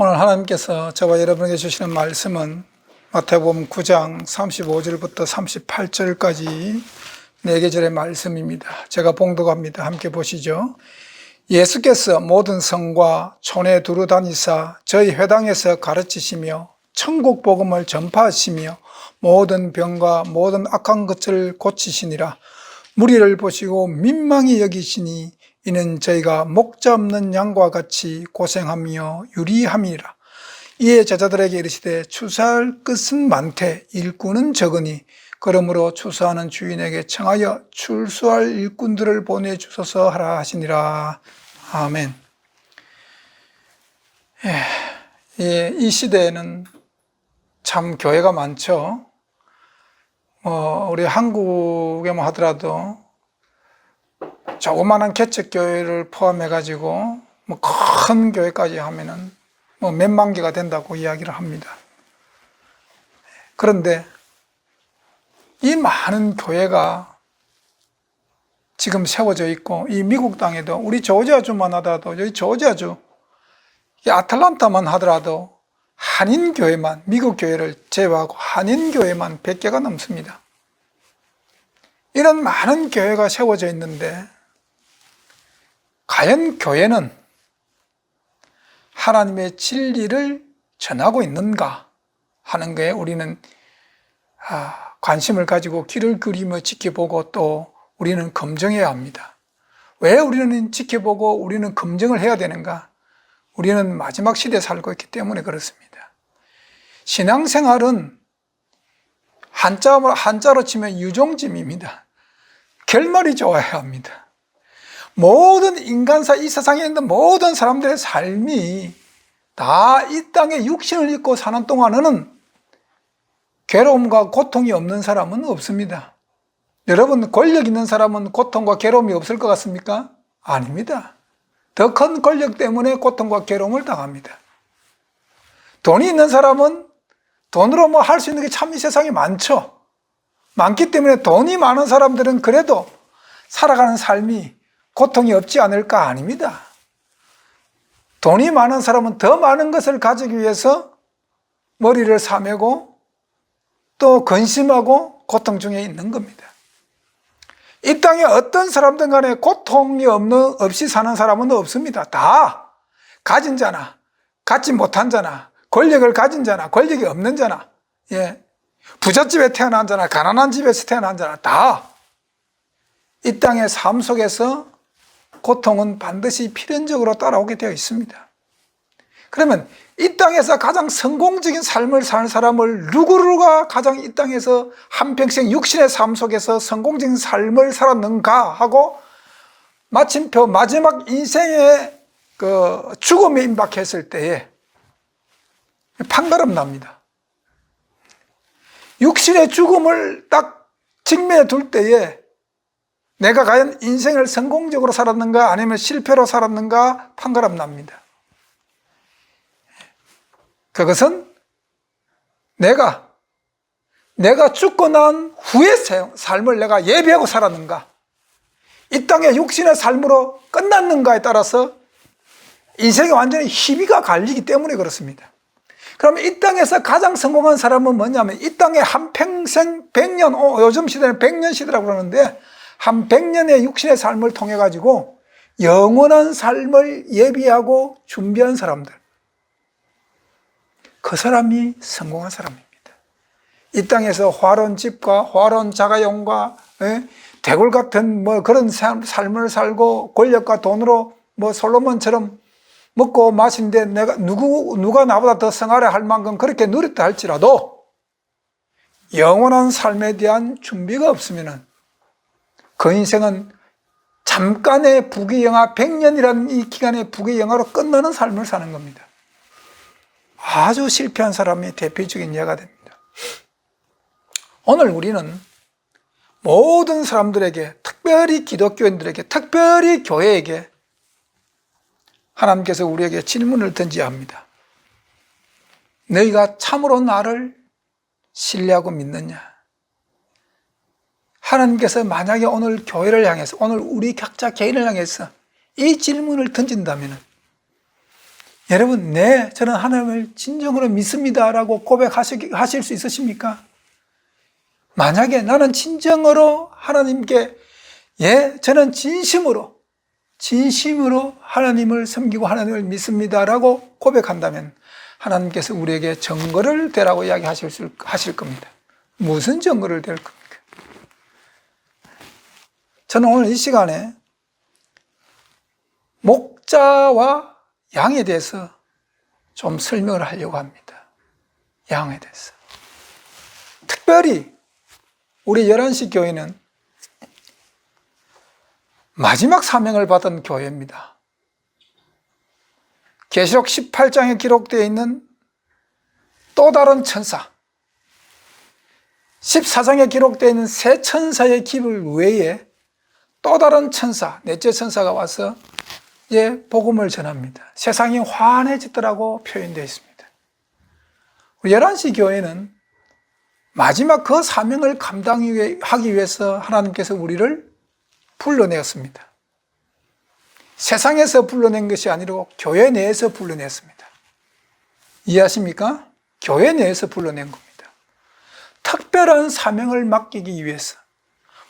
오늘 하나님께서 저와 여러분에게 주시는 말씀은 마태복음 9장 35절부터 38절까지 4계절의 말씀입니다. 제가 봉독합니다. 함께 보시죠. 예수께서 모든 성과 촌에 두루 다니사 저희 회당에서 가르치시며 천국 복음을 전파하시며 모든 병과 모든 악한 것을 고치시니라. 무리를 보시고 민망히 여기시니 이는 저희가 목자 없는 양과 같이 고생하며 유리함이라. 이에 제자들에게 이르시되 추수할 것은 많되 일꾼은 적으니 그러므로 추수하는 주인에게 청하여 출수할 일꾼들을 보내주소서 하라 하시니라. 아멘. 이 시대에는 참 교회가 많죠. 우리 한국에만 하더라도 조그마한 개척교회를 포함해가지고 큰 교회까지 하면은 몇만 개가 된다고 이야기를 합니다. 그런데 이 많은 교회가 지금 세워져 있고, 이 미국 땅에도 우리 조지아주만 하더라도, 여기 조지아주, 이 아틀란타만 하더라도 한인교회만, 미국 교회를 제외하고 한인교회만 100개가 넘습니다. 이런 많은 교회가 세워져 있는데 과연 교회는 하나님의 진리를 전하고 있는가 하는 거에 우리는 관심을 가지고 귀를 기울이며 지켜보고 또 우리는 검증해야 합니다. 왜 우리는 지켜보고 우리는 검증을 해야 되는가? 우리는 마지막 시대에 살고 있기 때문에 그렇습니다. 신앙생활은 한자로 치면 유종짐입니다. 결말이 좋아야 합니다. 모든 인간사, 이 세상에 있는 모든 사람들의 삶이 다 이 땅에 육신을 입고 사는 동안에는 괴로움과 고통이 없는 사람은 없습니다. 여러분, 권력 있는 사람은 고통과 괴로움이 없을 것 같습니까? 아닙니다. 더 큰 권력 때문에 고통과 괴로움을 당합니다. 돈이 있는 사람은 돈으로 할 수 있는 게 참 이 세상에 많기 때문에 돈이 많은 사람들은 그래도 살아가는 삶이 고통이 없지 않을까? 아닙니다. 돈이 많은 사람은 더 많은 것을 가지기 위해서 머리를 사매고 또 근심하고 고통 중에 있는 겁니다. 이 땅에 어떤 사람들 간에 고통이 없이 사는 사람은 없습니다. 다 가진 자나 갖지 못한 자나 권력을 가진 자나 권력이 없는 자나 부잣집에 태어난 자나 가난한 집에서 태어난 자나 다 이 땅의 삶 속에서 고통은 반드시 필연적으로 따라오게 되어 있습니다. 그러면 이 땅에서 가장 성공적인 삶을 사는 사람을 누구가 가장 이 땅에서 한평생 육신의 삶 속에서 성공적인 삶을 살았는가 하고 마침표 마지막 인생의 죽음에 임박했을 때에 판가름 납니다. 육신의 죽음을 딱 직면에 둘 때에 내가 과연 인생을 성공적으로 살았는가 아니면 실패로 살았는가 판가름 납니다. 그것은 내가 죽고 난 후의 삶을 내가 예비하고 살았는가, 이 땅의 육신의 삶으로 끝났는가에 따라서 인생이 완전히 희비가 갈리기 때문에 그렇습니다. 그러면 이 땅에서 가장 성공한 사람은 뭐냐면 이 땅에 한평생 100년, 요즘 시대는 100년 시대라고 그러는데 한 100년의 육신의 삶을 통해 가지고 영원한 삶을 예비하고 준비한 사람들, 그 사람이 성공한 사람입니다. 이 땅에서 화려한 집과 화려한 자가용과 대골 같은 그런 삶을 살고 권력과 돈으로 솔로몬처럼 먹고 마신데 누가 나보다 더 성하려 할 만큼 그렇게 누렸다 할지라도 영원한 삶에 대한 준비가 없으면은 그 인생은 잠깐의 부귀영화, 100년이라는 이 기간의 부귀영화로 끝나는 삶을 사는 겁니다. 아주 실패한 사람이 대표적인 예가 됩니다. 오늘 우리는 모든 사람들에게, 특별히 기독교인들에게, 특별히 교회에게 하나님께서 우리에게 질문을 던져야 합니다. 너희가 참으로 나를 신뢰하고 믿느냐? 하나님께서 만약에 오늘 교회를 향해서, 오늘 우리 각자 개인을 향해서 이 질문을 던진다면 여러분, 네, 저는 하나님을 진정으로 믿습니다라고 고백하실 수 있으십니까? 만약에 나는 진정으로 하나님께, 예, 저는 진심으로 하나님을 섬기고 하나님을 믿습니다라고 고백한다면 하나님께서 우리에게 증거를 대라고 하실 겁니다. 무슨 증거를 댈 겁니까? 저는 오늘 이 시간에 목자와 양에 대해서 좀 설명을 하려고 합니다. 양에 대해서. 특별히 우리 11시 교회는 마지막 사명을 받은 교회입니다. 계시록 18장에 기록되어 있는 또 다른 천사, 14장에 기록되어 있는 새 천사의 기물 외에 또 다른 천사, 넷째 천사가 와서 이제 복음을 전합니다. 세상이 환해지더라고 표현되어 있습니다. 11시 교회는 마지막 그 사명을 감당하기 위해서 하나님께서 우리를 불러내었습니다. 세상에서 불러낸 것이 아니고 교회 내에서 불러냈습니다. 이해하십니까? 교회 내에서 불러낸 겁니다. 특별한 사명을 맡기기 위해서,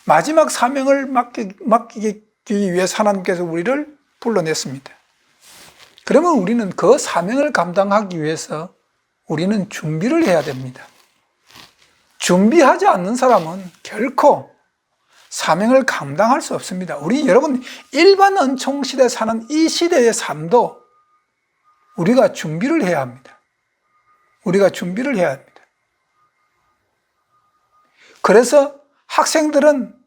마지막 사명을 맡기기 위해서 하나님께서 우리를 불러냈습니다. 그러면 우리는 그 사명을 감당하기 위해서 우리는 준비를 해야 됩니다. 준비하지 않는 사람은 결코 사명을 감당할 수 없습니다. 여러분, 일반 은총 시대에 사는 이 시대의 삶도 우리가 준비를 해야 합니다. 우리가 준비를 해야 합니다. 그래서 학생들은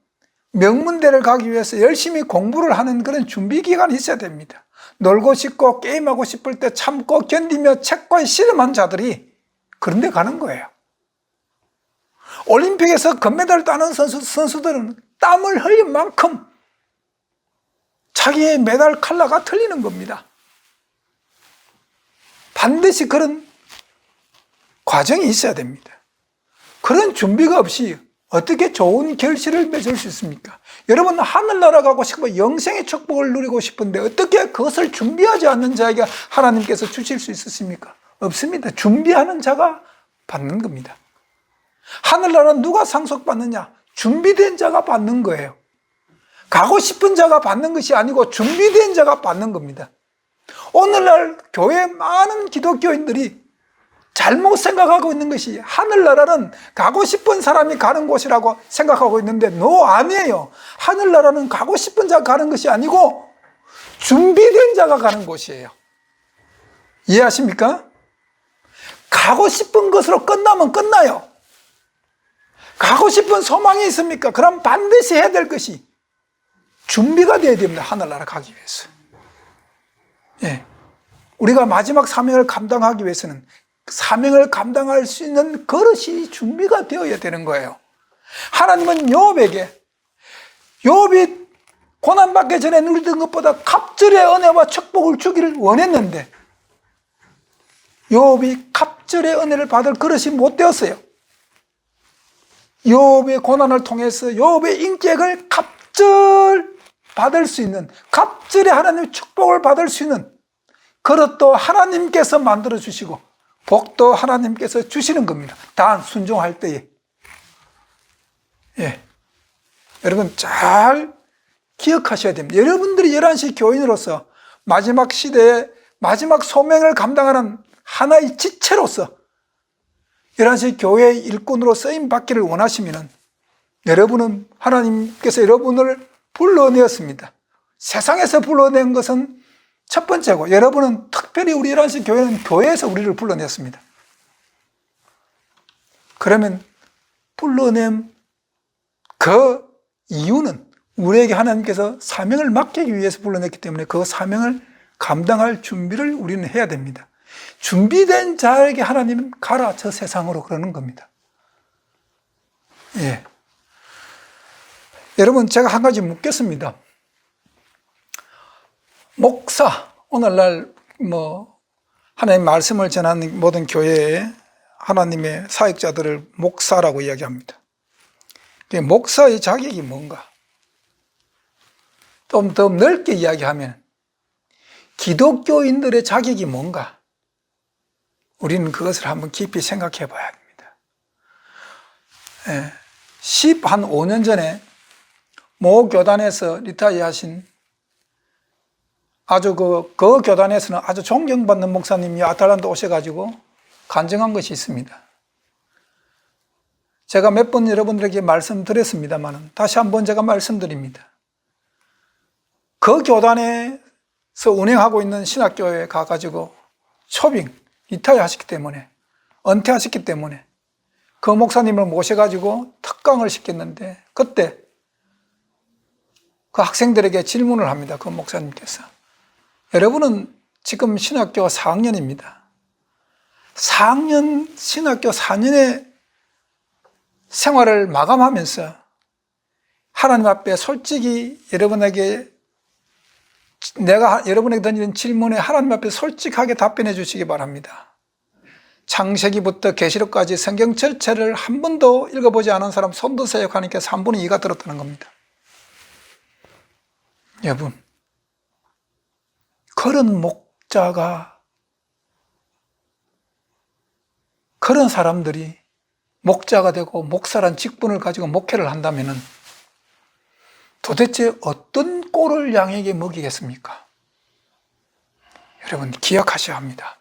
명문대를 가기 위해서 열심히 공부를 하는 그런 준비 기간이 있어야 됩니다. 놀고 싶고 게임하고 싶을 때 참고 견디며 책과 씨름한 자들이 그런 데 가는 거예요. 올림픽에서 금메달을 따는 선수들은 땀을 흘린 만큼 자기의 메달 컬러가 틀리는 겁니다. 반드시 그런 과정이 있어야 됩니다. 그런 준비가 없이 어떻게 좋은 결실을 맺을 수 있습니까? 여러분, 하늘나라 가고 싶고 영생의 축복을 누리고 싶은데 어떻게 그것을 준비하지 않는 자에게 하나님께서 주실 수 있으십니까? 없습니다. 준비하는 자가 받는 겁니다. 하늘나라는 누가 상속받느냐? 준비된 자가 받는 거예요. 가고 싶은 자가 받는 것이 아니고 준비된 자가 받는 겁니다. 오늘날 교회 많은 기독교인들이 잘못 생각하고 있는 것이 하늘나라는 가고 싶은 사람이 가는 곳이라고 생각하고 있는데 아니에요. 하늘나라는 가고 싶은 자가 가는 것이 아니고 준비된 자가 가는 곳이에요. 이해하십니까? 가고 싶은 것으로 끝나면 끝나요. 가고 싶은 소망이 있습니까? 그럼 반드시 해야 될 것이 준비가 되어야 됩니다. 하늘나라 가기 위해서. 예. 우리가 마지막 사명을 감당하기 위해서는 사명을 감당할 수 있는 그릇이 준비가 되어야 되는 거예요. 하나님은 욥이 고난받기 전에 누리던 것보다 갑절의 은혜와 축복을 주기를 원했는데 욥이 갑절의 은혜를 받을 그릇이 못 되었어요. 욥의 고난을 통해서 욥의 인격을 받을 수 있는, 갑절의 하나님의 축복을 받을 수 있는 그릇도 하나님께서 만들어 주시고 복도 하나님께서 주시는 겁니다. 단 순종할 때에. 예. 여러분 잘 기억하셔야 됩니다. 여러분들이 11시 교인으로서 마지막 시대에 마지막 소명을 감당하는 하나의 지체로서 11시 교회의 일꾼으로 쓰임 받기를 원하시면 여러분은 하나님께서 여러분을 불러내었습니다. 세상에서 불러낸 것은 첫 번째고, 여러분은 특별히 우리 11시 교회는 교회에서 우리를 불러냈습니다. 그러면 불러낸 그 이유는 우리에게 하나님께서 사명을 맡기기 위해서 불러냈기 때문에 그 사명을 감당할 준비를 우리는 해야 됩니다. 준비된 자에게 하나님은 가라 저 세상으로 그러는 겁니다. 예. 여러분 제가 한 가지 묻겠습니다. 목사, 오늘날 하나님의 말씀을 전하는 모든 교회에 하나님의 사역자들을 목사라고 이야기합니다. 목사의 자격이 뭔가? 좀 더 넓게 이야기하면 기독교인들의 자격이 뭔가? 우리는 그것을 한번 깊이 생각해 봐야 합니다. 15년 전에 모 교단에서 리타이어 하신 아주 그 교단에서는 아주 존경받는 목사님이 아틀란타 오셔가지고 간증한 것이 있습니다. 제가 몇 번 여러분들에게 말씀드렸습니다만 다시 한번 제가 말씀드립니다. 그 교단에서 운영하고 있는 신학교에 가가지고 초빙, 리타이어 하셨기 때문에, 은퇴하셨기 때문에 그 목사님을 모셔가지고 특강을 시켰는데 그때 그 학생들에게 질문을 합니다. 그 목사님께서. 여러분은 지금 신학교 4학년입니다. 4학년, 신학교 4년의 생활을 마감하면서 하나님 앞에 솔직히 내가 여러분에게 던지는 질문에 하나님 앞에 솔직하게 답변해 주시기 바랍니다. 창세기부터 계시록까지 성경 전체를 한 번도 읽어보지 않은 사람 손 드세요 하니까 3분의 2가 들었다는 겁니다. 여러분, 그런 목자가, 그런 사람들이 목자가 되고 목사란 직분을 가지고 목회를 한다면 도대체 어떤 꼴을 양에게 먹이겠습니까? 여러분 기억하셔야 합니다.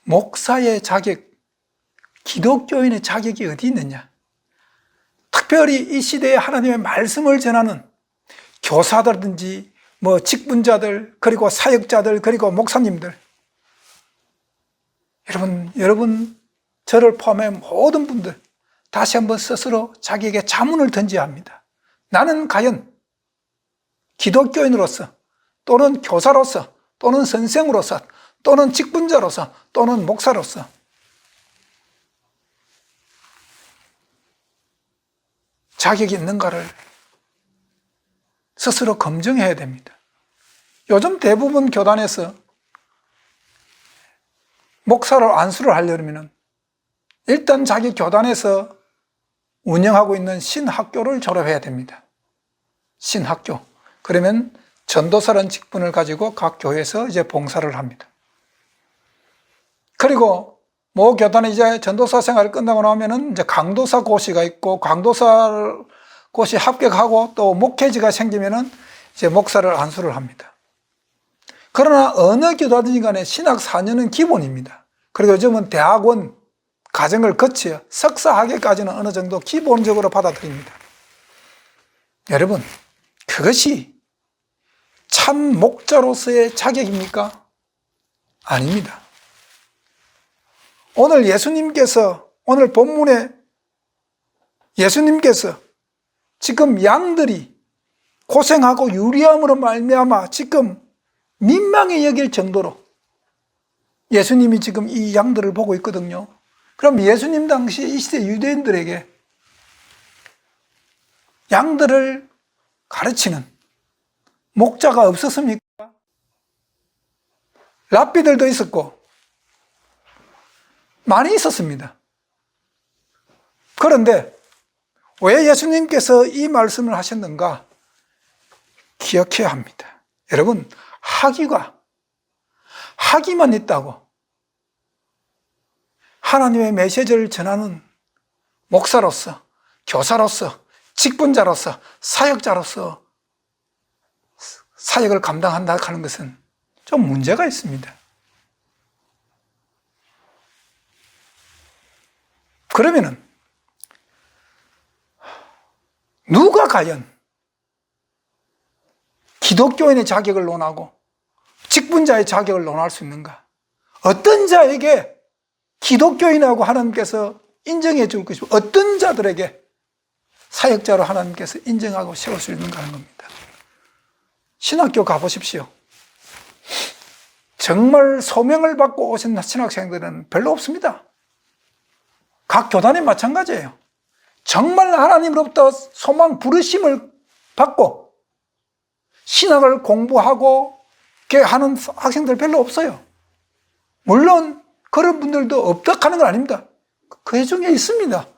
목사의 자격, 기독교인의 자격이 어디 있느냐? 특별히 이 시대에 하나님의 말씀을 전하는 교사들든지 직분자들, 그리고 사역자들, 그리고 목사님들, 여러분 저를 포함해 모든 분들 다시 한번 스스로 자기에게 자문을 던져야 합니다. 나는 과연 기독교인으로서 또는 교사로서 또는 선생으로서 또는 직분자로서 또는 목사로서 자격이 있는가를 스스로 검증해야 됩니다. 요즘 대부분 교단에서 목사를 안수를 하려면 일단 자기 교단에서 운영하고 있는 신학교를 졸업해야 됩니다. 신학교. 그러면 전도사라는 직분을 가지고 각 교회에서 이제 봉사를 합니다. 그리고 모 교단에 이제 전도사 생활을 끝나고 나면은 이제 강도사 고시가 있고, 강도사 고시 합격하고 또 목회지가 생기면은 이제 목사를 안수를 합니다. 그러나 어느 교단이든 간에 신학 4년은 기본입니다. 그리고 요즘은 대학원 과정을 거쳐 석사 학위까지는 어느 정도 기본적으로 받아들입니다. 여러분, 그것이 참 목자로서의 자격입니까? 아닙니다. 오늘 오늘 본문에 예수님께서 지금 양들이 고생하고 유리함으로 말미암아 지금 민망히 여길 정도로 예수님이 지금 이 양들을 보고 있거든요. 그럼 예수님 당시 이 시대 유대인들에게 양들을 가르치는 목자가 없었습니까? 랍비들도 있었고 많이 있었습니다. 그런데 왜 예수님께서 이 말씀을 하셨는가? 기억해야 합니다. 여러분, 학위만 있다고 하나님의 메시지를 전하는 목사로서, 교사로서, 직분자로서, 사역자로서 사역을 감당한다 하는 것은 좀 문제가 있습니다. 그러면은 누가 과연 기독교인의 자격을 논하고 직분자의 자격을 논할 수 있는가? 어떤 자에게 기독교인하고 하나님께서 인정해 줄 것이고 어떤 자들에게 사역자로 하나님께서 인정하고 세울 수 있는가 하는 겁니다. 신학교 가보십시오. 정말 소명을 받고 오신 신학생들은 별로 없습니다. 각 교단이 마찬가지예요. 정말 하나님으로부터 소망 부르심을 받고 신학을 공부하고 하는 학생들 별로 없어요. 물론 그런 분들도 없다 하는 건 아닙니다. 그 중에 있습니다.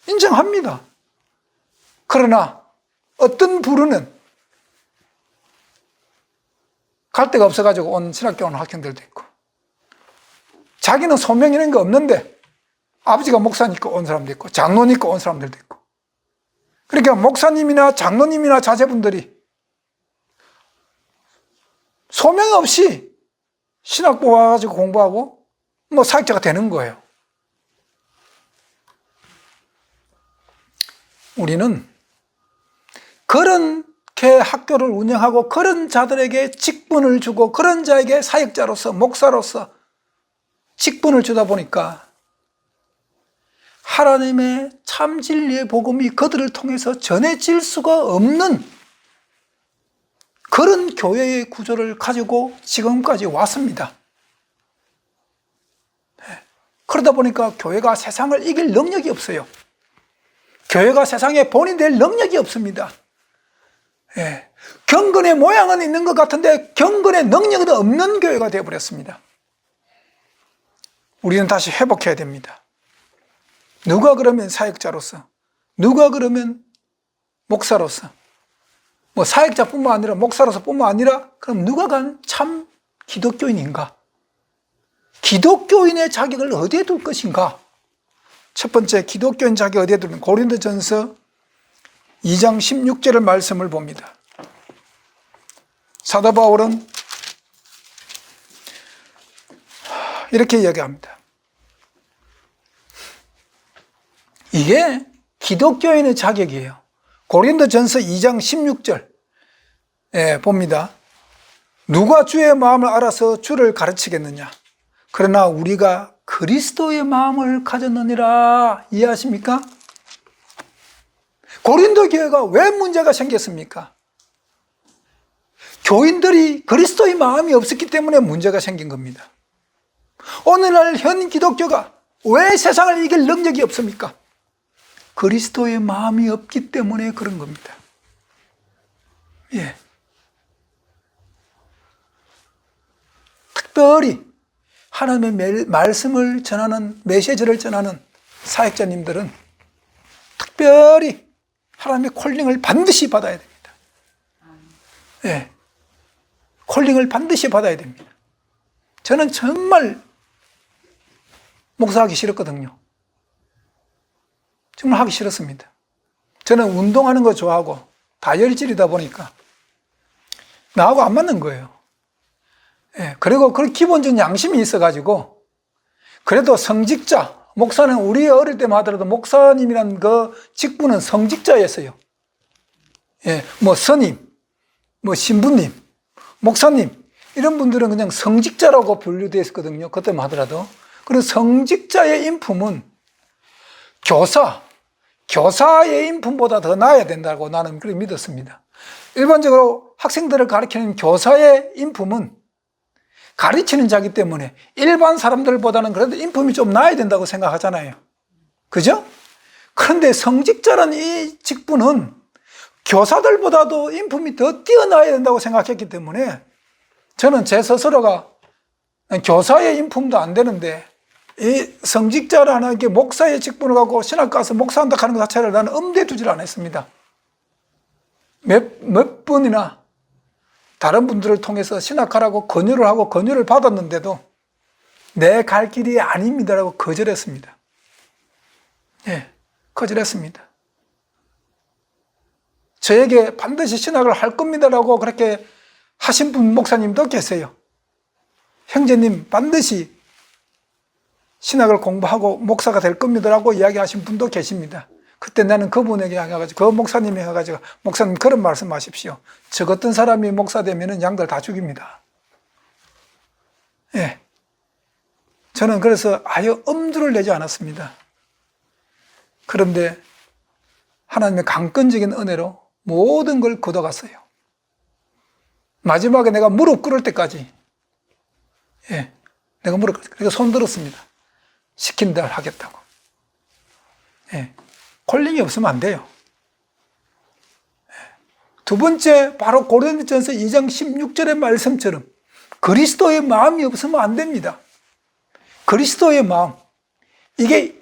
인정합니다. 그러나 어떤 부류는 갈 데가 없어가지고 온 신학교 온 학생들도 있고, 자기는 소명 이런 게 없는데 아버지가 목사니까 온 사람도 있고, 장로니까 온 사람들도 있고. 그러니까 목사님이나 장로님이나 자제분들이 소명 없이 신학부 와가지고 공부하고 뭐 사역자가 되는 거예요. 우리는 그렇게 학교를 운영하고 그런 자들에게 직분을 주고 그런 자에게 사역자로서 목사로서 직분을 주다 보니까 하나님의 참 진리의 복음이 그들을 통해서 전해질 수가 없는 그런 교회의 구조를 가지고 지금까지 왔습니다. 그러다 보니까 교회가 세상을 이길 능력이 없어요. 교회가 세상에 본이 될 능력이 없습니다. 경건의 모양은 있는 것 같은데 경건의 능력은 없는 교회가 되어버렸습니다. 우리는 다시 회복해야 됩니다. 누가 그러면 사역자로서, 누가 그러면 목사로서, 뭐 사역자뿐만 아니라 목사로서뿐만 아니라 그럼 누가 간 참 기독교인인가? 기독교인의 자격을 어디에 둘 것인가? 첫 번째 기독교인 자격 어디에 두면 고린도전서 2장 16절의 말씀을 봅니다. 사도 바울은 이렇게 이야기합니다. 이게 기독교인의 자격이에요. 고린도전서 2장 16절 봅니다. 누가 주의 마음을 알아서 주를 가르치겠느냐? 그러나 우리가 그리스도의 마음을 가졌느니라. 이해하십니까? 고린도 교회가 왜 문제가 생겼습니까? 교인들이 그리스도의 마음이 없었기 때문에 문제가 생긴 겁니다. 오늘날 현 기독교가 왜 세상을 이길 능력이 없습니까? 그리스도의 마음이 없기 때문에 그런 겁니다. 특별히 하나님의 말씀을 전하는, 메시지를 전하는 사역자님들은 특별히 하나님의 콜링을 반드시 받아야 됩니다. 콜링을 반드시 받아야 됩니다. 저는 정말 목사하기 싫었거든요. 정말 하기 싫었습니다. 저는 운동하는 거 좋아하고 다혈질이다 보니까 나하고 안 맞는 거예요. 그리고 그 기본적인 양심이 있어가지고 그래도 성직자, 목사는 우리 어릴 때만 하더라도 목사님이란 그 직분은 성직자였어요. 뭐 스님, 뭐 신부님, 목사님 이런 분들은 그냥 성직자라고 분류되어 있었거든요. 그때만 하더라도. 그리고 성직자의 인품은 교사의 인품보다 더 나아야 된다고 나는 그렇게 믿었습니다. 일반적으로 학생들을 가르치는 교사의 인품은 가르치는 자기 때문에 일반 사람들보다는 그래도 인품이 좀 나아야 된다고 생각하잖아요. 그죠? 그런데 성직자라는 이 직분은 교사들보다도 인품이 더 뛰어나야 된다고 생각했기 때문에 저는 제 스스로가 교사의 인품도 안 되는데 이 성직자라는 게 목사의 직분을 갖고 신학 가서 목사한다 하는 것 자체를 나는 엄두에 두질 않았습니다. 몇 번이나 다른 분들을 통해서 신학하라고 권유를 하고 권유를 받았는데도 내 갈 길이 아닙니다라고 거절했습니다. 거절했습니다. 저에게 반드시 신학을 할 겁니다라고 그렇게 하신 분 목사님도 계세요. 형제님 반드시 신학을 공부하고 목사가 될 겁니다라고 이야기하신 분도 계십니다. 그때 나는 그분에게 가가지고 그 목사님이 해가지고 목사님 그런 말씀하십시오. 저 같은 사람이 목사 되면은 양들 다 죽입니다. 저는 그래서 아예 엄두를 내지 않았습니다. 그런데 하나님의 강권적인 은혜로 모든 걸 걷어갔어요. 마지막에 내가 무릎 꿇을 때까지 내가 무릎 꿇을 때 그러니까 손 들었습니다. 시킨 대로 하겠다고. 콜링이 없으면 안 돼요. 두 번째 바로 고린도전서 2장 16절의 말씀처럼 그리스도의 마음이 없으면 안 됩니다. 그리스도의 마음, 이게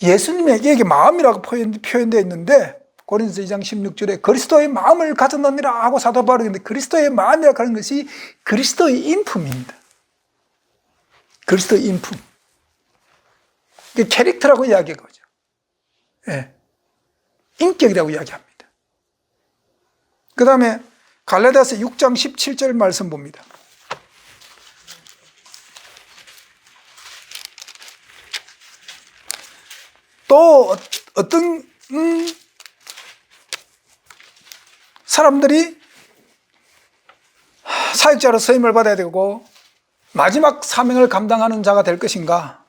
예수님에게 이게 마음이라고 표현되어 있는데 고린도서 2장 16절에 그리스도의 마음을 가졌느니라 하고 사도 바울이 했는데, 그리스도의 마음이라고 하는 것이 그리스도의 인품입니다. 그리스도의 인품. 이게 캐릭터라고 이야기한 거죠. 예. 인격이라고 이야기합니다. 그 다음에 갈라디아서 6장 17절 말씀 봅니다. 또 어떤 사람들이 사역자로 쓰임을 받아야 되고 마지막 사명을 감당하는 자가 될 것인가?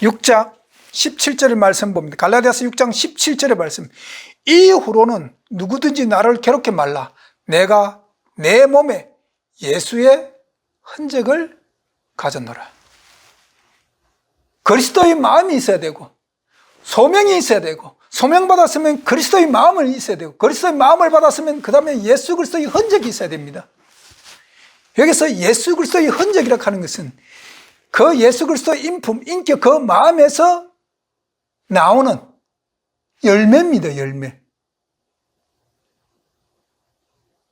6장 17절의 말씀 봅니다. 갈라디아서 6장 17절의 말씀. 이후로는 누구든지 나를 괴롭게 말라. 내가 내 몸에 예수의 흔적을 가졌노라. 그리스도의 마음이 있어야 되고, 소명이 있어야 되고, 소명받았으면 그리스도의 마음을 있어야 되고, 그리스도의 마음을 받았으면 그 다음에 예수 그리스도의 흔적이 있어야 됩니다. 여기서 예수 그리스도의 흔적이라고 하는 것은 그 예수 그리스도의 인품, 인격, 그 마음에서 나오는 열매입니다. 열매.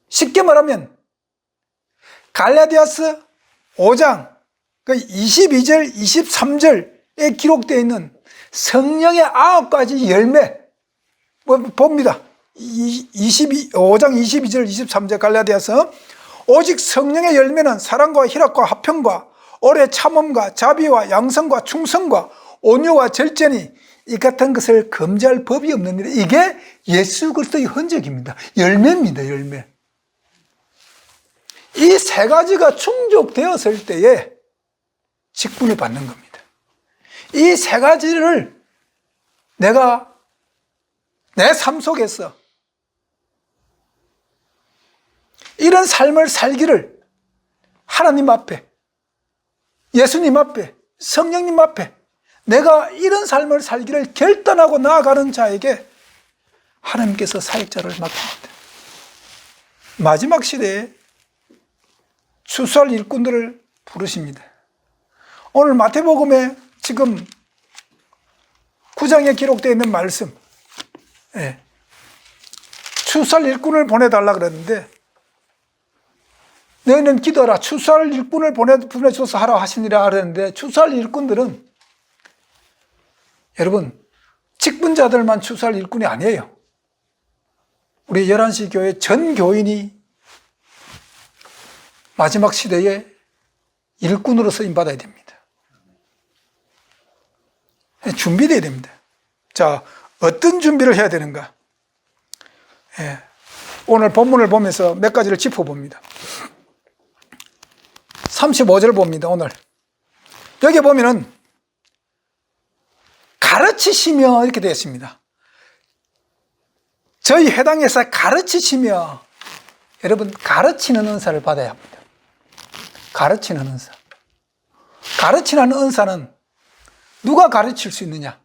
쉽게 말하면 갈라디아서 5장 22절, 23절에 기록되어 있는 성령의 9가지 열매 봅니다. 5장 22절, 23절 갈라디아서 오직 성령의 열매는 사랑과 희락과 화평과 오래 참음과 자비와 양성과 충성과 온유와 절제니 이 같은 것을 금지할 법이 없느니라. 이게 예수 그리스도의 흔적입니다. 열매입니다. 열매. 이 세 가지가 충족되었을 때에 직분을 받는 겁니다. 이 세 가지를 내가 내 삶 속에서 이런 삶을 살기를 하나님 앞에, 예수님 앞에, 성령님 앞에 내가 이런 삶을 살기를 결단하고 나아가는 자에게 하나님께서 사역자를 맡깁니다. 마지막 시대에 추수할 일꾼들을 부르십니다. 오늘 마태복음에 지금 9장에 기록되어 있는 말씀, 추수할 일꾼을 보내달라 그랬는데, 너희는 기도하라. 추수할 일꾼을 보내줘서 하라 하시니라 그랬는데, 추수할 일꾼들은 여러분 직분자들만 추수할 일꾼이 아니에요. 우리 11시 교회 전 교인이 마지막 시대에 일꾼으로 쓰임받아야 됩니다. 준비되어야 됩니다. 자, 어떤 준비를 해야 되는가? 오늘 본문을 보면서 몇 가지를 짚어봅니다. 35절 봅니다. 오늘 여기 보면은 가르치시며 이렇게 되어 있습니다. 저희 회당에서 가르치시며, 여러분 가르치는 은사를 받아야 합니다. 가르치는 은사. 가르치는 은사는 누가 가르칠 수 있느냐?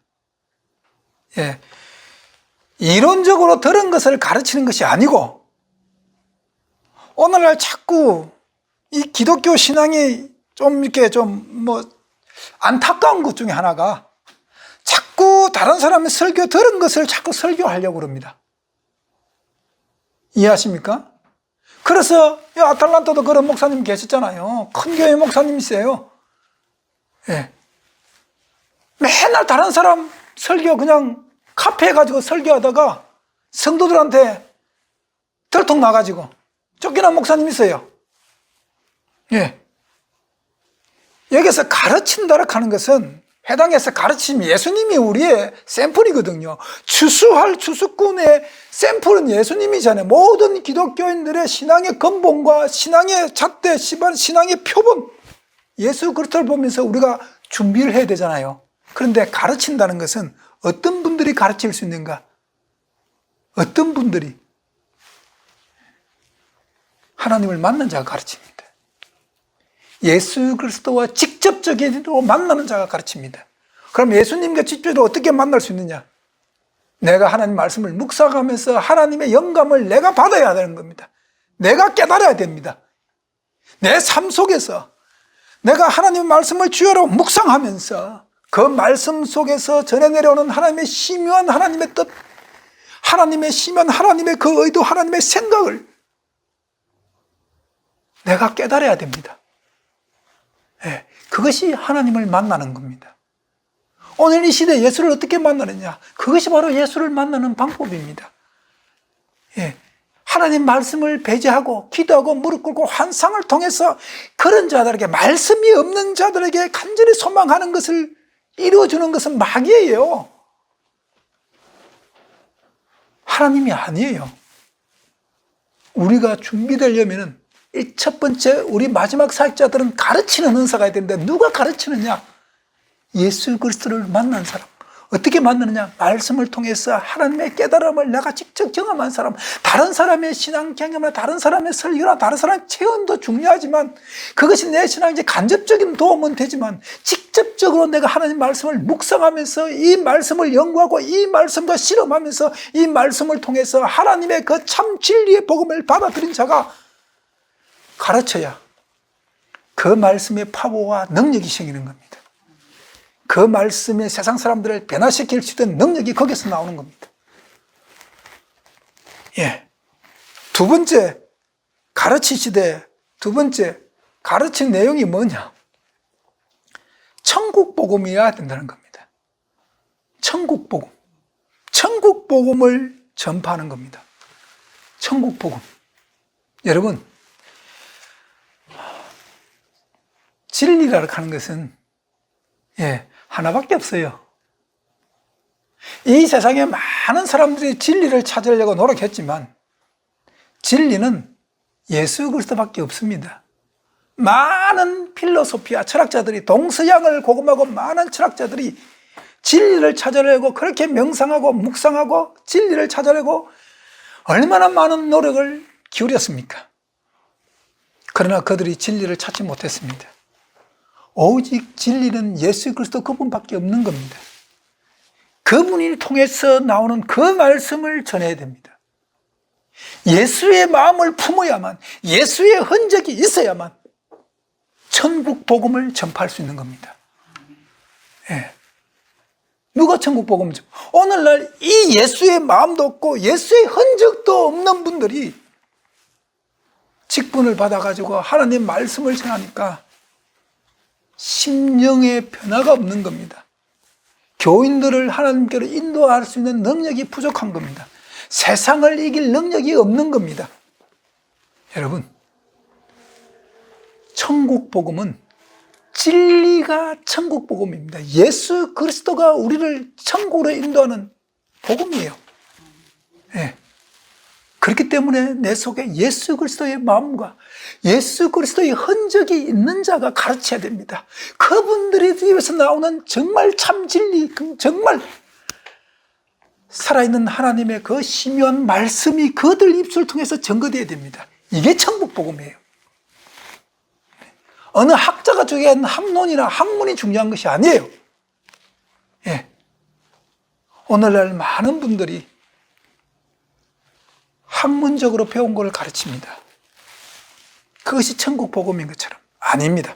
이론적으로 들은 것을 가르치는 것이 아니고, 오늘날 자꾸 이 기독교 신앙이 좀 이렇게 안타까운 것 중에 하나가 자꾸 다른 사람의 설교 들은 것을 자꾸 설교하려고 그럽니다. 이해하십니까? 그래서 아틀란타도 그런 목사님 계셨잖아요. 큰 교회 목사님이세요. 맨날 다른 사람 설교 그냥 카페에 가지고 설교하다가 성도들한테 들통 나가지고 쫓겨난 목사님 있어요. 여기서 가르친다라고 하는 것은 회당에서 가르치면 예수님이 우리의 샘플이거든요. 추수할 추수꾼의 샘플은 예수님이잖아요. 모든 기독교인들의 신앙의 근본과 신앙의 잣대, 신앙의 표본, 예수 그리스도를 보면서 우리가 준비를 해야 되잖아요. 그런데 가르친다는 것은 어떤 분들이 가르칠 수 있는가? 어떤 분들이? 하나님을 만난 자가 가르칩니다. 예수 그리스도와 직접적으로 만나는 자가 가르칩니다. 그럼 예수님과 직접적으로 어떻게 만날 수 있느냐? 내가 하나님 말씀을 묵상하면서 하나님의 영감을 내가 받아야 되는 겁니다. 내가 깨달아야 됩니다. 내 삶 속에서 내가 하나님의 말씀을 주여로 묵상하면서 그 말씀 속에서 전해 내려오는 하나님의 심오한 하나님의 뜻, 하나님의 심오한 하나님의 그 의도, 하나님의 생각을 내가 깨달아야 됩니다. 예, 그것이 하나님을 만나는 겁니다. 오늘 이 시대에 예수를 어떻게 만나느냐? 그것이 바로 예수를 만나는 방법입니다. 예, 하나님 말씀을 배제하고 기도하고 무릎 꿇고 환상을 통해서 그런 자들에게, 말씀이 없는 자들에게 간절히 소망하는 것을 이루어주는 것은 마귀예요. 하나님이 아니에요. 우리가 준비되려면 첫 번째 우리 마지막 사역자들은 가르치는 은사가 있어야 되는데, 누가 가르치느냐? 예수 그리스도를 만난 사람. 어떻게 만나느냐? 말씀을 통해서 하나님의 깨달음을 내가 직접 경험한 사람. 다른 사람의 신앙 경험이나 다른 사람의 설교나 다른 사람의 체험도 중요하지만, 그것이 내 신앙에 간접적인 도움은 되지만 직접적으로 내가 하나님 말씀을 묵상하면서 이 말씀을 연구하고 이 말씀과 실험하면서 이 말씀을 통해서 하나님의 그 참 진리의 복음을 받아들인 자가 가르쳐야 그 말씀의 파워와 능력이 생기는 겁니다. 그 말씀에 세상 사람들을 변화시킬 수 있는 능력이 거기서 나오는 겁니다. 예. 두 번째, 가르치시되, 두 번째, 가르친 내용이 뭐냐? 천국 복음이어야 된다는 겁니다. 천국 복음. 천국 복음을 전파하는 겁니다. 천국 복음. 여러분, 진리라고 하는 것은 하나밖에 없어요. 이 세상에 많은 사람들이 진리를 찾으려고 노력했지만 진리는 예수 그리스도밖에 없습니다. 많은 필로소피아 철학자들이, 동서양을 고금하고 많은 철학자들이 진리를 찾으려고 그렇게 명상하고 묵상하고 진리를 찾으려고 얼마나 많은 노력을 기울였습니까? 그러나 그들이 진리를 찾지 못했습니다. 오직 진리는 예수 그리스도 그분밖에 없는 겁니다. 그분이 통해서 나오는 그 말씀을 전해야 됩니다. 예수의 마음을 품어야만, 예수의 흔적이 있어야만 천국 복음을 전파할 수 있는 겁니다. 예. 누가 천국 복음을 전파? 오늘날 이 예수의 마음도 없고 예수의 흔적도 없는 분들이 직분을 받아가지고 하나님 말씀을 전하니까 심령의 변화가 없는 겁니다. 교인들을 하나님께로 인도할 수 있는 능력이 부족한 겁니다. 세상을 이길 능력이 없는 겁니다. 여러분, 천국 복음은 진리가 천국 복음입니다. 예수 그리스도가 우리를 천국으로 인도하는 복음이에요. 네. 그렇기 때문에 내 속에 예수 그리스도의 마음과 예수 그리스도의 흔적이 있는 자가 가르쳐야 됩니다. 그분들의 입에서 나오는 정말 참 진리, 정말 살아있는 하나님의 그 심오한 말씀이 그들 입술을 통해서 증거되어야 됩니다. 이게 천국 복음이에요. 어느 학자가 주기한 학론이나 학문이 중요한 것이 아니에요. 예. 오늘날 많은 분들이 학문적으로 배운 걸 가르칩니다. 그것이 천국 복음인 것처럼. 아닙니다.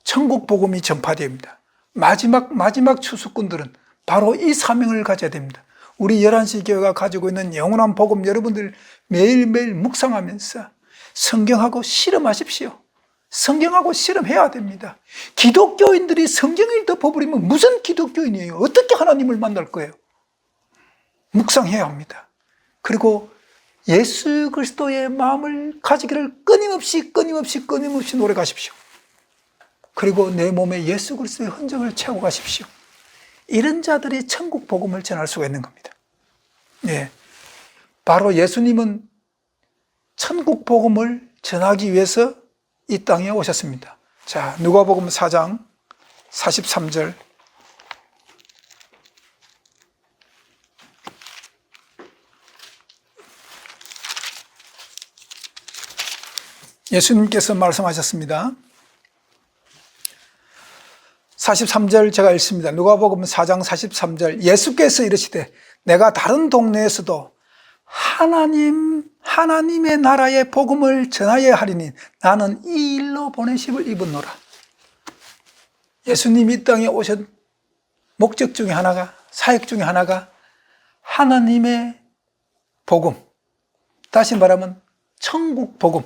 천국 복음이 전파됩니다. 마지막 추수꾼들은 바로 이 사명을 가져야 됩니다. 우리 11시 교회가 가지고 있는 영원한 복음, 여러분들 매일매일 묵상하면서 성경하고 실험하십시오. 성경하고 실험해야 됩니다. 기독교인들이 성경을 덮어버리면 무슨 기독교인이에요? 어떻게 하나님을 만날 거예요? 묵상해야 합니다. 그리고 예수 그리스도의 마음을 가지기를 끊임없이 노력하십시오. 그리고 내 몸에 예수 그리스도의 흔적을 채우고 가십시오. 이런 자들이 천국 복음을 전할 수가 있는 겁니다. 예. 바로 예수님은 천국 복음을 전하기 위해서 이 땅에 오셨습니다. 자, 누가복음 4장 43절. 예수님께서 말씀하셨습니다. 43절 제가 읽습니다. 누가복음 4장 43절. 예수께서 이르시되 내가 다른 동네에서도 하나님의 나라의 복음을 전하여야 하리니 나는 이 일로 보내심을 입었노라. 예수님이 이 땅에 오신 목적 중에 하나가, 사역 중에 하나가 하나님의 복음, 다시 말하면 천국 복음,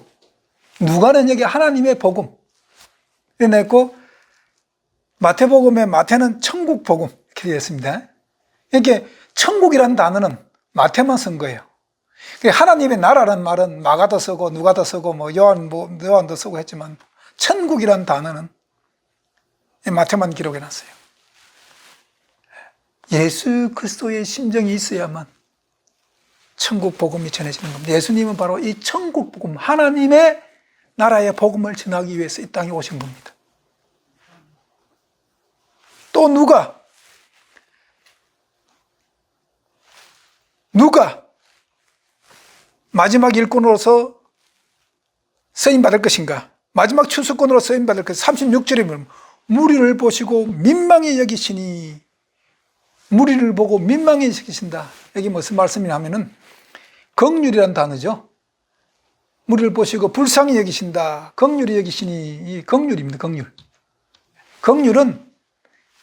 누가는 여기 하나님의 복음 이랬고, 마태복음에 마태는 천국 복음 이렇게 되어 있습니다. 이렇게 천국이라는 단어는 마태만 쓴 거예요. 하나님의 나라라는 말은 마가도 쓰고 누가도 쓰고 요한도 쓰고 했지만, 천국이라는 단어는 마태만 기록해 놨어요. 예수 그리스도의 심정이 있어야만 천국 복음이 전해지는 겁니다. 예수님은 바로 이 천국 복음, 하나님의 나라의 복음을 전하기 위해서 이 땅에 오신 겁니다. 또 누가 마지막 일꾼으로서 쓰임받을 것인가? 마지막 추수꾼으로 쓰임받을 것. 36절에 보면 무리를 보시고 민망히 여기시니, 무리를 보고 민망히 여기신다. 여기 무슨 말씀이냐 하면은 긍휼이라는 단어죠. 무리를 보시고 불쌍히 여기신다. 긍휼히 여기시니, 이 긍휼입니다. 긍휼. 긍휼은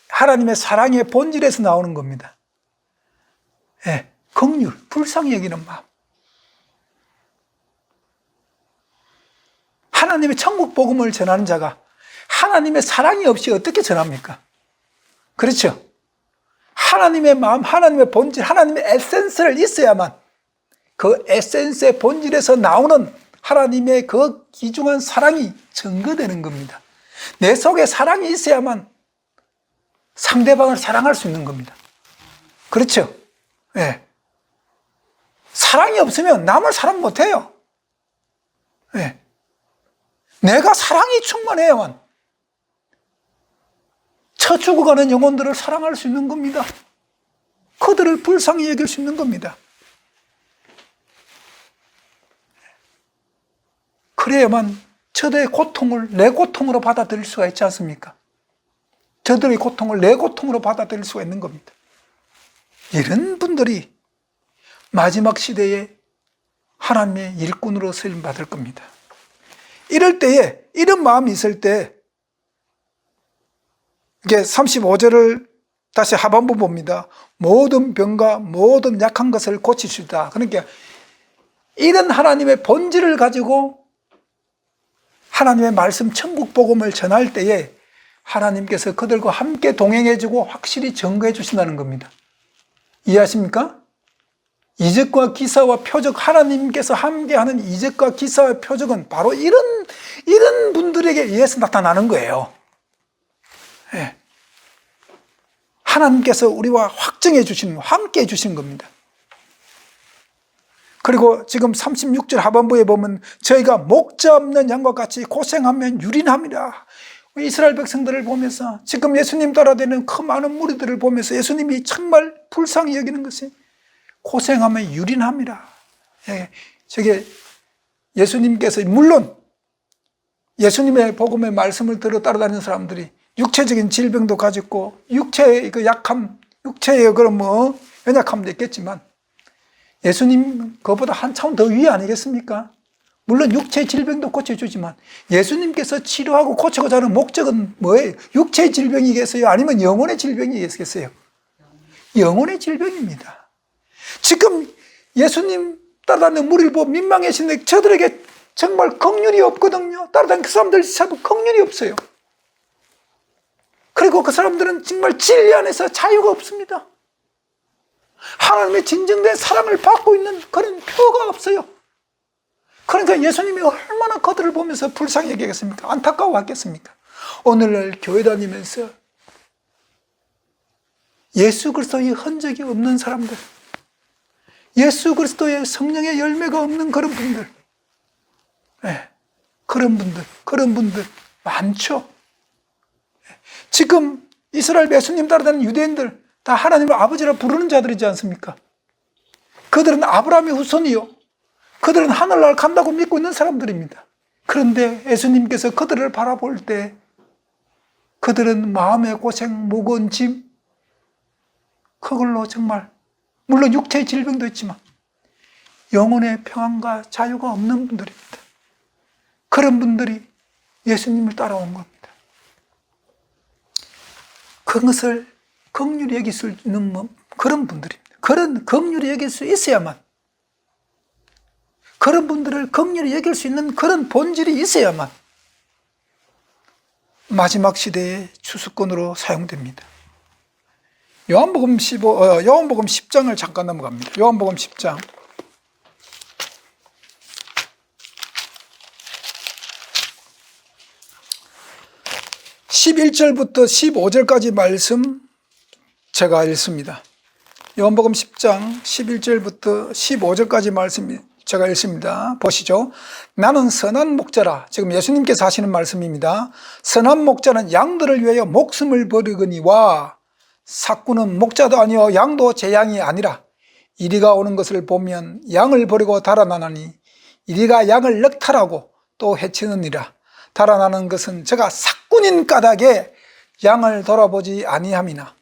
하나님의 사랑의 본질에서 나오는 겁니다. 예, 긍휼, 불쌍히 여기는 마음. 하나님의 천국 복음을 전하는 자가 하나님의 사랑이 없이 어떻게 전합니까? 그렇죠? 하나님의 마음, 하나님의 본질, 하나님의 에센스를 있어야만 그 에센스의 본질에서 나오는 하나님의 그 귀중한 사랑이 증거되는 겁니다. 내 속에 사랑이 있어야만 상대방을 사랑할 수 있는 겁니다. 그렇죠? 예. 사랑이 없으면 남을 사랑 못해요. 예. 내가 사랑이 충만해야만 처 죽어가는 영혼들을 사랑할 수 있는 겁니다. 그들을 불쌍히 여길 수 있는 겁니다. 그래야만 저들의 고통을 내 고통으로 받아들일 수가 있지 않습니까? 저들의 고통을 내 고통으로 받아들일 수가 있는 겁니다. 이런 분들이 마지막 시대에 하나님의 일꾼으로 쓰임받을 겁니다. 이럴 때에, 이런 마음이 있을 때, 이게 35절을 다시 하반부 봅니다. 모든 병과 모든 약한 것을 고치시다. 그러니까 이런 하나님의 본질을 가지고 하나님의 말씀 천국 복음을 전할 때에 하나님께서 그들과 함께 동행해주고 확실히 증거해 주신다는 겁니다. 이해하십니까? 이적과 기사와 표적, 하나님께서 함께하는 이적과 기사와 표적은 바로 이런 분들에게 의해서 나타나는 거예요. 예. 하나님께서 우리와 확증해 주시는, 함께 해 주시는 겁니다. 그리고 지금 36절 하반부에 보면 저희가 목자 없는 양과 같이 고생하면 유린함이라. 이스라엘 백성들을 보면서, 지금 예수님 따라다니는 그 많은 무리들을 보면서 예수님이 정말 불쌍히 여기는 것이 고생하면 유린함이라. 예, 저게 예수님께서, 물론 예수님의 복음의 말씀을 들어 따라다니는 사람들이 육체적인 질병도 가지고 육체의 그 약함, 육체의 그런 연약함도 있겠지만 예수님 그보다 한 차원 더 위에 아니겠습니까? 물론 육체의 질병도 고쳐주지만 예수님께서 치료하고 고치고자 하는 목적은 뭐예요? 육체의 질병이겠어요? 아니면 영혼의 질병이겠어요? 영혼의 질병입니다. 지금 예수님 따라다니는 무리를 보고 민망해지는데 저들에게 정말 긍휼이 없거든요. 따라다니는 그 사람들 참 긍휼이 없어요. 그리고 그 사람들은 정말 진리 안에서 자유가 없습니다. 하나님의 진정된 사랑을 받고 있는 그런 표가 없어요. 그러니까 예수님이 얼마나 그들을 보면서 불쌍히 여기겠습니까? 안타까워하겠습니까? 오늘날 교회 다니면서 예수 그리스도의 흔적이 없는 사람들, 예수 그리스도의 성령의 열매가 없는 그런 분들, 네, 그런 분들 많죠. 지금 이스라엘 예수님 따라다니는 유대인들 다 하나님을 아버지라 부르는 자들이지 않습니까? 그들은 아브라함의 후손이요, 그들은 하늘나라를 간다고 믿고 있는 사람들입니다. 그런데 예수님께서 그들을 바라볼 때 그들은 마음의 고생, 무거운 짐, 그걸로 정말 물론 육체의 질병도 있지만 영혼의 평안과 자유가 없는 분들입니다. 그런 분들이 예수님을 따라온 겁니다. 그것을 긍휼히 여길 수 있는 그런 분들입니다. 그런 긍휼히 여길 수 있어야만, 그런 분들을 긍휼히 여길 수 있는 그런 본질이 있어야만 마지막 시대의 추수꾼으로 사용됩니다. 요한복음 10장을 잠깐 넘어갑니다. 요한복음 10장 11절부터 15절까지 말씀 제가 읽습니다. 요한복음 10장 11절부터 15절까지 말씀 제가 읽습니다. 보시죠. 나는 선한 목자라. 지금 예수님께서 하시는 말씀입니다. 선한 목자는 양들을 위하여 목숨을 버리거니와 삭구는 목자도 아니요 양도 제 양이 아니라 이리가 오는 것을 보면 양을 버리고 달아나나니 이리가 양을 넉탈하고 또 해치느니라. 달아나는 것은 제가 삭군인 까닭에 양을 돌아보지 아니함이나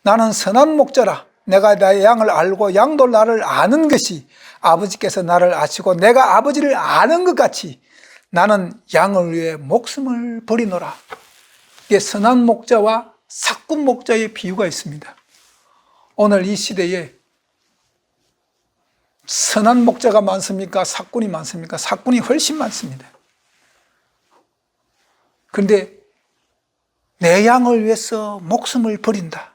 나는 선한 목자라. 내가 나의 양을 알고 양도 나를 아는 것이 아버지께서 나를 아시고 내가 아버지를 아는 것 같이 나는 양을 위해 목숨을 버리노라. 이게 선한 목자와 삭군 목자의 비유가 있습니다. 오늘 이 시대에 선한 목자가 많습니까? 삭군이 많습니까? 삭군이 훨씬 많습니다. 그런데 내 양을 위해서 목숨을 버린다,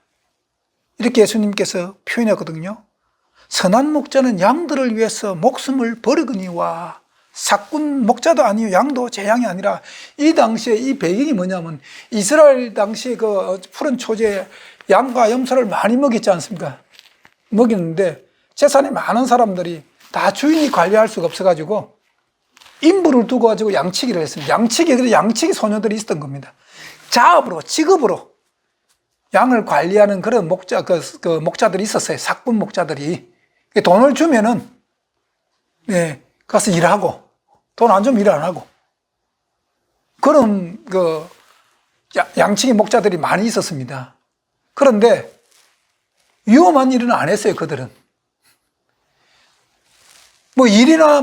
이렇게 예수님께서 표현했거든요. 선한 목자는 양들을 위해서 목숨을 버리거니와 삭군 목자도 아니요 양도 제 양이 아니라. 이 당시에 이 배경이 뭐냐면 이스라엘 당시에 그 푸른 초제에 양과 염소를 많이 먹였지 않습니까? 먹였는데 재산이 많은 사람들이 다 주인이 관리할 수가 없어가지고 인부를 두고 가지고 양치기를 했습니다. 양치기 소녀들이 있었던 겁니다. 자업으로, 직업으로 양을 관리하는 그런 목자들이 있었어요. 삭군 목자들이. 돈을 주면은, 가서 일하고, 돈 안 주면 일 안 하고. 그런, 양치기 목자들이 많이 있었습니다. 그런데, 위험한 일은 안 했어요, 그들은. 일이나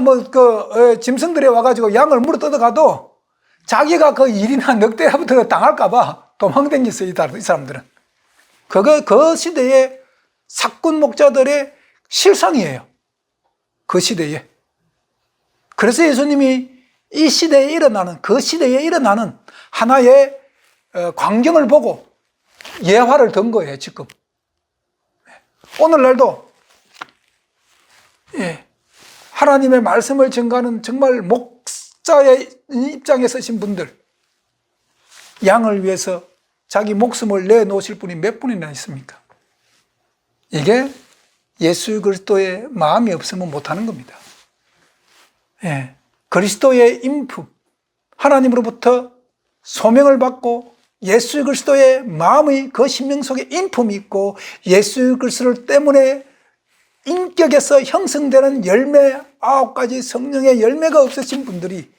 짐승들이 와가지고 양을 물어 뜯어가도 자기가 그 일이나 늑대부터 당할까봐 도망다녔어요, 이 사람들은. 그 시대의 삭군 목자들의 실상이에요. 그 시대에. 그래서 예수님이 이 시대에 일어나는, 그 시대에 일어나는 하나의 광경을 보고 예화를 든 거예요, 지금. 오늘날도, 하나님의 말씀을 전가하는 정말 목자의 입장에 서신 분들, 양을 위해서 자기 목숨을 내놓으실 분이 몇 분이나 있습니까? 이게 예수 그리스도의 마음이 없으면 못하는 겁니다. 그리스도의 인품, 하나님으로부터 소명을 받고 예수 그리스도의 마음의 그 심령 속에 인품이 있고 예수 그리스도 때문에 인격에서 형성되는 열매, 9가지 성령의 열매가 없으신 분들이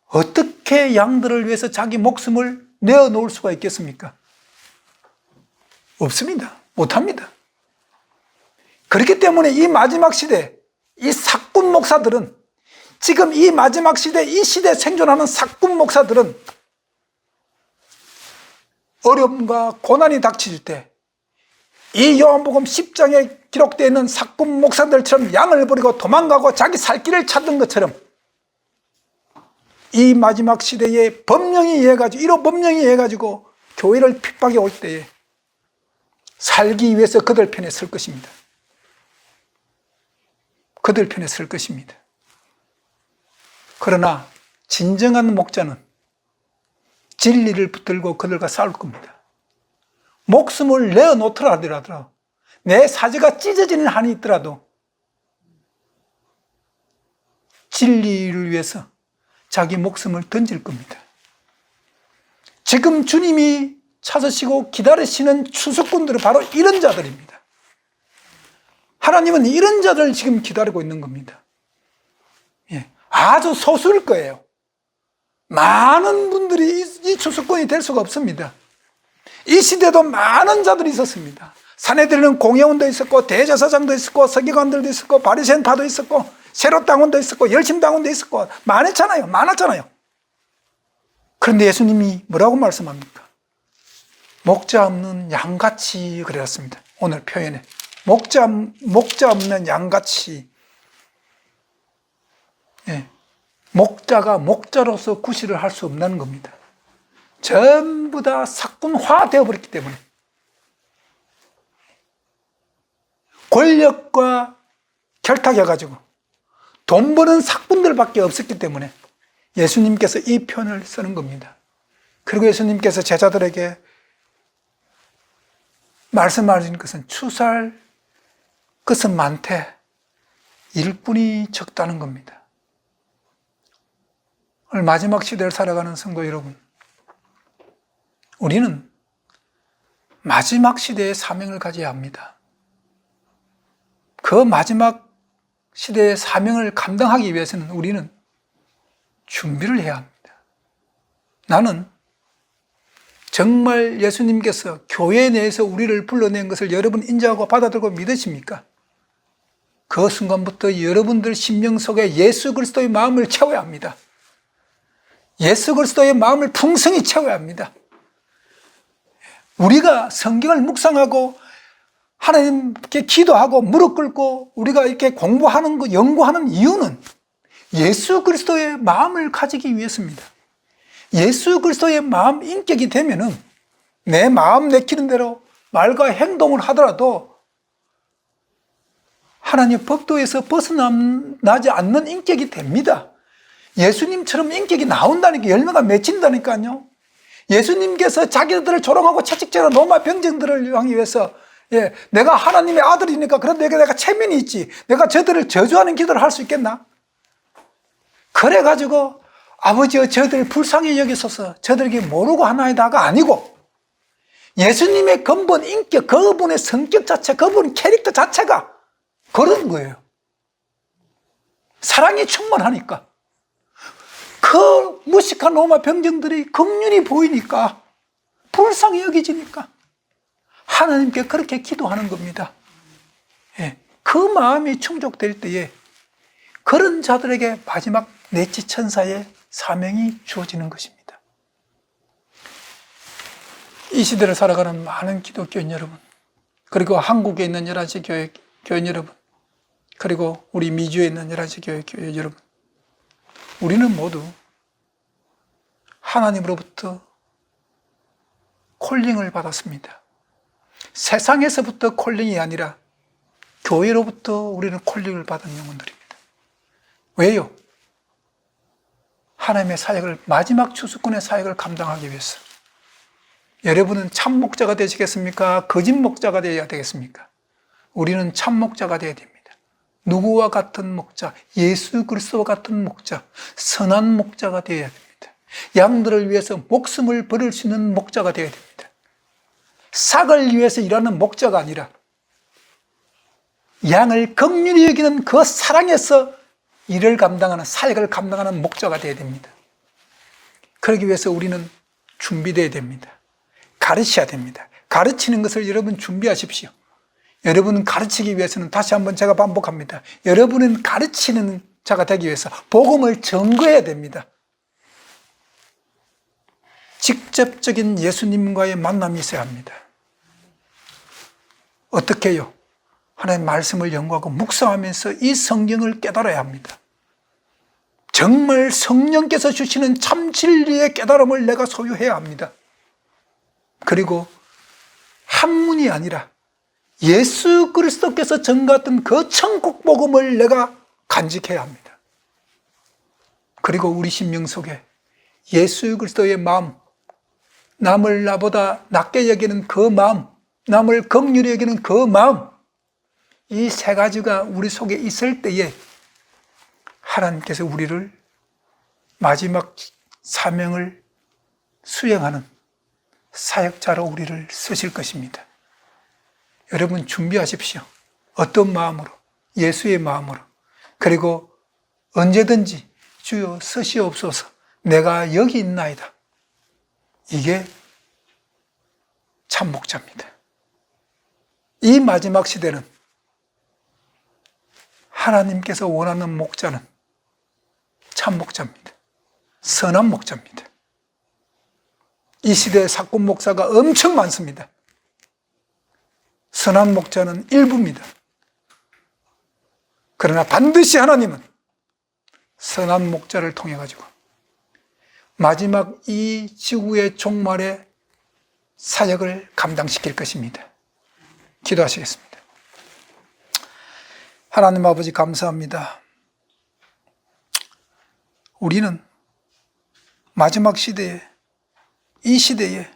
어떻게 양들을 위해서 자기 목숨을 내어놓을 수가 있겠습니까? 없습니다. 못합니다. 그렇기 때문에 이 마지막 시대, 이 삭군 목사들은, 지금 이 마지막 시대, 이 시대에 생존하는 삭군 목사들은 어려움과 고난이 닥칠 때 이 요한복음 10장에 기록되어 있는 삭군 목사들처럼 양을 버리고 도망가고 자기 살 길을 찾는 것처럼 이 마지막 시대에 법령이 해가지고, 이로 법령이 해가지고 교회를 핍박해 올 때에 살기 위해서 그들 편에 설 것입니다. 그들 편에 설 것입니다. 그러나 진정한 목자는 진리를 붙들고 그들과 싸울 겁니다. 목숨을 내어놓더라 하더라도, 내 사지가 찢어지는 한이 있더라도 진리를 위해서 자기 목숨을 던질 겁니다. 지금 주님이 찾으시고 기다리시는 추수꾼들은 바로 이런 자들입니다. 하나님은 이런 자들을 지금 기다리고 있는 겁니다. 아주 소수일 거예요. 많은 분들이 이 추수꾼이 될 수가 없습니다. 이 시대도 많은 자들이 있었습니다. 사내들은 공회원도 있었고, 대제사장도 있었고, 서기관들도 있었고, 바리새인파도 있었고, 세롯당원도 있었고, 열심당원도 있었고, 많았잖아요. 그런데 예수님이 뭐라고 말씀합니까? 목자 없는 양같이 그랬습니다. 오늘 표현에 목자 없는 양같이. 예, 목자가 목자로서 구실을 할 수 없는 겁니다. 전부 다 사건화 되어버렸기 때문에, 권력과 결탁해가지고 돈 버는 사꾼들밖에 없었기 때문에 예수님께서 이 표현을 쓰는 겁니다. 그리고 예수님께서 제자들에게 말씀하신 것은 추수할 것은 많되 일꾼이 적다는 겁니다. 오늘 마지막 시대를 살아가는 성도 여러분, 우리는 마지막 시대의 사명을 가져야 합니다. 그 마지막 시대의 사명을 감당하기 위해서는 우리는 준비를 해야 합니다. 나는 정말 예수님께서 교회 내에서 우리를 불러낸 것을 여러분 인정하고 받아들고 믿으십니까? 그 순간부터 여러분들 심령 속에 예수 그리스도의 마음을 채워야 합니다. 예수 그리스도의 마음을 풍성히 채워야 합니다. 우리가 성경을 묵상하고 하나님께 기도하고 무릎 꿇고 우리가 이렇게 공부하는 거, 연구하는 이유는 예수 그리스도의 마음을 가지기 위해서입니다. 예수 그리스도의 마음 인격이 되면은 내 마음 내키는 대로 말과 행동을 하더라도 하나님의 법도에서 벗어나지 않는 인격이 됩니다. 예수님처럼 인격이 나온다니까, 열매가 맺힌다니까요. 예수님께서 자기들을 조롱하고 채찍질하는 로마 병정들을 향해 위해서, 내가 하나님의 아들이니까 그런데 내가 체면이 있지, 내가 저들을 저주하는 기도를 할 수 있겠나? 그래가지고 아버지여 저들을 불쌍히 여기소서, 저들에게 모르고 하나이다가 아니고 예수님의 근본 인격, 그분의 성격 자체, 그분의 캐릭터 자체가 그런 거예요. 사랑이 충만하니까. 그 무식한 로마 병정들이 긍휼히 보이니까, 불쌍히 여기지니까 하나님께 그렇게 기도하는 겁니다. 그 마음이 충족될 때에 그런 자들에게 마지막 내치 천사의 사명이 주어지는 것입니다. 이 시대를 살아가는 많은 기독교인 여러분, 그리고 한국에 있는 11시 교인 여러분, 그리고 우리 미주에 있는 11시 교회 여러분, 우리는 모두 하나님으로부터 콜링을 받았습니다. 세상에서부터 콜링이 아니라 교회로부터 우리는 콜링을 받은 영혼들입니다. 왜요? 하나님의 사역을, 마지막 추수꾼의 사역을 감당하기 위해서. 여러분은 참 목자가 되시겠습니까? 거짓 목자가 되어야 되겠습니까? 우리는 참 목자가 되어야 됩니다. 누구와 같은 목자? 예수 그리스도와 같은 목자, 선한 목자가 되어야 됩니다. 양들을 위해서 목숨을 버릴 수 있는 목자가 되어야 됩니다. 삭을 위해서 일하는 목자가 아니라 양을 긍휼히 여기는 그 사랑에서 일을 감당하는, 사역을 감당하는 목자가 되어야 됩니다. 그러기 위해서 우리는 준비되어야 됩니다. 가르쳐야 됩니다. 가르치는 것을 여러분 준비하십시오. 여러분은 가르치기 위해서는, 다시 한번 제가 반복합니다, 여러분은 가르치는 자가 되기 위해서 복음을 전거해야 됩니다. 직접적인 예수님과의 만남이 있어야 합니다. 어떻게 해요? 하나님의 말씀을 연구하고 묵상하면서 이 성경을 깨달아야 합니다. 정말 성령께서 주시는 참 진리의 깨달음을 내가 소유해야 합니다. 그리고 학문이 아니라 예수 그리스도께서 전가했던 그 천국 복음을 내가 간직해야 합니다. 그리고 우리 심령 속에 예수 그리스도의 마음, 남을 나보다 낮게 여기는 그 마음, 남을 긍휼히 여기는 그 마음, 이 세 가지가 우리 속에 있을 때에 하나님께서 우리를 마지막 사명을 수행하는 사역자로 우리를 쓰실 것입니다. 여러분 준비하십시오. 어떤 마음으로? 예수의 마음으로. 그리고 언제든지 주여 쓰시옵소서, 내가 여기 있나이다. 이게 참 목자입니다. 이 마지막 시대는 하나님께서 원하는 목자는 참 목자입니다. 선한 목자입니다. 이 시대에 사꾼 목사가 엄청 많습니다. 선한 목자는 일부입니다. 그러나 반드시 하나님은 선한 목자를 통해 가지고 마지막 이 지구의 종말의 사역을 감당시킬 것입니다. 기도하시겠습니다. 하나님 아버지 감사합니다. 우리는 마지막 시대에, 이 시대에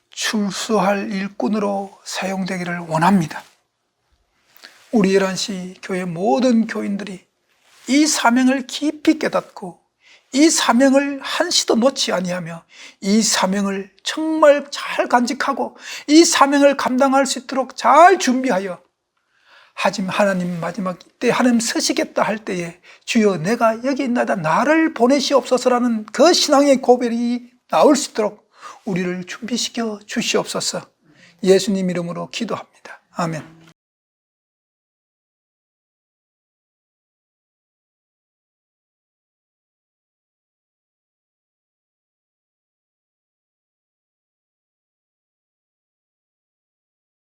출소할 일꾼으로 사용되기를 원합니다. 우리 11시 교회 모든 교인들이 이 사명을 깊이 깨닫고 이 사명을 한시도 놓지 아니하며 이 사명을 정말 잘 간직하고 이 사명을 감당할 수 있도록 잘 준비하여, 하지만 하나님 마지막 때 하나님 서시겠다 할 때에 주여 내가 여기 있나이다 나를 보내시옵소서라는 그 신앙의 고백이 나올 수 있도록 우리를 준비시켜 주시옵소서. 예수님 이름으로 기도합니다. 아멘.